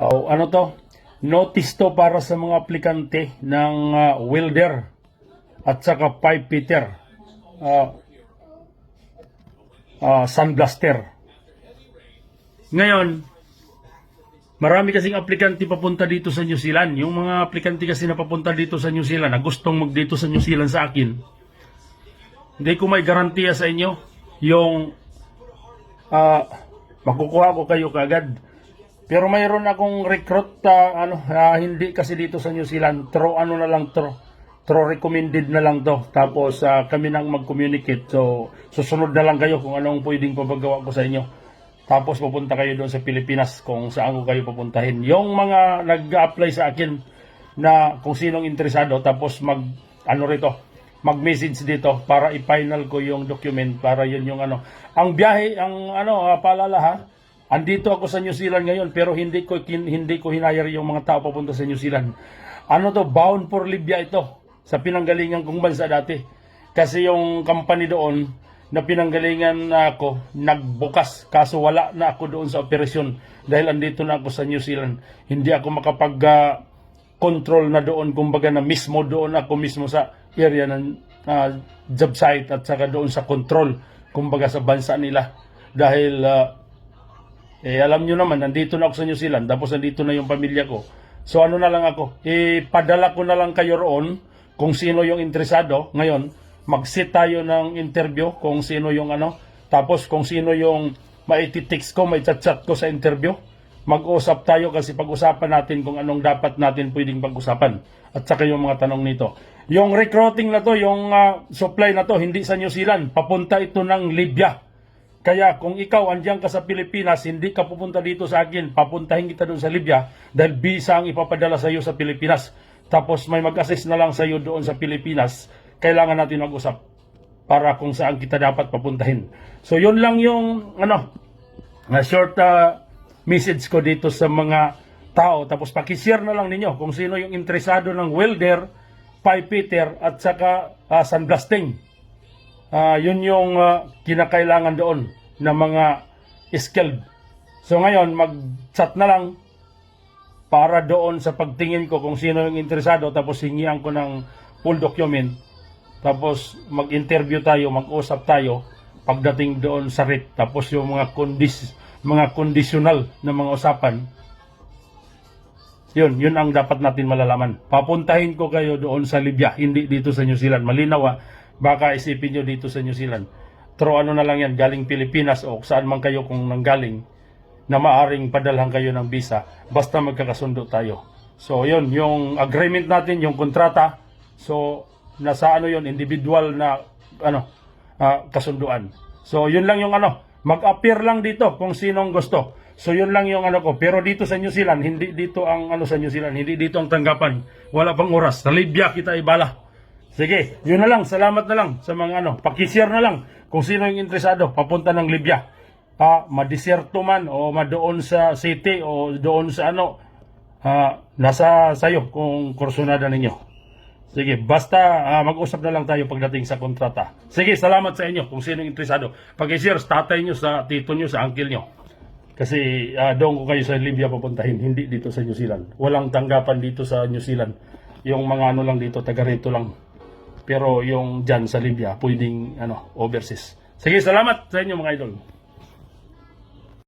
Ano to? Notice to para sa mga aplikante ng welder at saka pipe fitter, sandblaster. Ngayon, marami kasing aplikante papunta dito sa New Zealand. Yung mga aplikante kasi na papunta dito sa New Zealand na gustong magdito sa New Zealand sa akin, hindi ko may garantiya sa inyo yung makukuha ko kayo kagad. Pero mayroon akong recruit hindi kasi dito sa New Zealand, through recommended na lang to. Tapos kami nang mag-communicate. So susunod na lang kayo kung anong pwedeng pabagawa ko sa inyo. Tapos pupunta kayo doon sa Pilipinas kung saan ko kayo pupuntahin. Yung mga nag-apply sa akin na kung sinong interesado, tapos mag-message dito para i-final ko yung document para yun yung Ang biyahe, paalala ha, andito ako sa New Zealand ngayon pero hindi ko hinayar yung mga tao papunta sa New Zealand. Bound for Libya ito sa pinanggalingan kong bansa dati. Kasi yung company doon na pinanggalingan ako nagbukas, kaso wala na ako doon sa operasyon dahil andito na ako sa New Zealand. Hindi ako makapag-control na doon, kumbaga na mismo doon ako mismo sa area ng job site at saka doon sa control, kumbaga sa bansa nila. Dahil alam nyo naman, nandito na ako sa New Zealand, tapos nandito na yung pamilya ko. So na lang ako, ipadala ko na lang kayo roon kung sino yung interesado. Ngayon, mag-sit tayo ng interview kung sino yung tapos kung sino yung maititext ko, may chat-chat ko sa interview. Mag-usap tayo kasi pag-usapan natin kung anong dapat natin pwedeng pag-usapan. At saka yung mga tanong nito. Yung recruiting na to, yung supply na to, hindi sa New Zealand, papunta ito ng Libya. Kaya kung ikaw andiyan ka sa Pilipinas, hindi ka pupunta dito sa akin, papuntahin kita doon sa Libya dahil visa ang ipapadala sa iyo sa Pilipinas. Tapos may mag-assist na lang sa iyo doon sa Pilipinas. Kailangan natin mag-usap para kung saan kita dapat papuntahin. So yun lang yung short message ko dito sa mga tao. Tapos pakishare na lang ninyo kung sino yung interesado ng welder, pipe fitter at saka sandblasting. Yun yung kinakailangan doon na mga skilled. So ngayon, mag-chat na lang para doon sa pagtingin ko kung sino yung interesado, tapos hingian ko ng full document. Tapos mag-interview tayo, mag-usap tayo pagdating doon sa rate. Tapos yung mga conditional na mga usapan, yun ang dapat natin malalaman. Papuntahin ko kayo doon sa Libya, hindi dito sa New Zealand. Malinaw baka isipin nyo dito sa New Zealand. Pero na lang yan, galing Pilipinas o saan man kayo kung nanggaling, na maaring padalhan kayo ng visa, basta magkakasundo tayo. So yun, yung agreement natin, yung kontrata, so nasa yun, individual na kasunduan. So yun lang yung mag-appear lang dito kung sinong gusto. So yun lang yung ko. Pero dito sa New Zealand, hindi dito ang sa New Zealand, hindi dito ang tanggapan. Wala pang oras. Sa Libya kita ibala. Sige, yun na lang. Salamat na lang sa mga pakishare na lang kung sino yung interesado papunta ng Libya. Madiserto man o madoon sa city o doon sa nasa sayo kung kursunada ninyo. Sige, basta mag-usap na lang tayo pagdating sa kontrata. Sige, salamat sa inyo kung sino yung interesado. Pakishare sa tatay nyo, sa tito nyo, sa uncle nyo. Kasi doon ko kayo sa Libya papuntahin, hindi dito sa New Zealand. Walang tanggapan dito sa New Zealand. Yung mga lang dito, taga rito lang. Pero yung dyan sa Libya, pwedeng overseas. Sige, salamat sa inyo mga idol.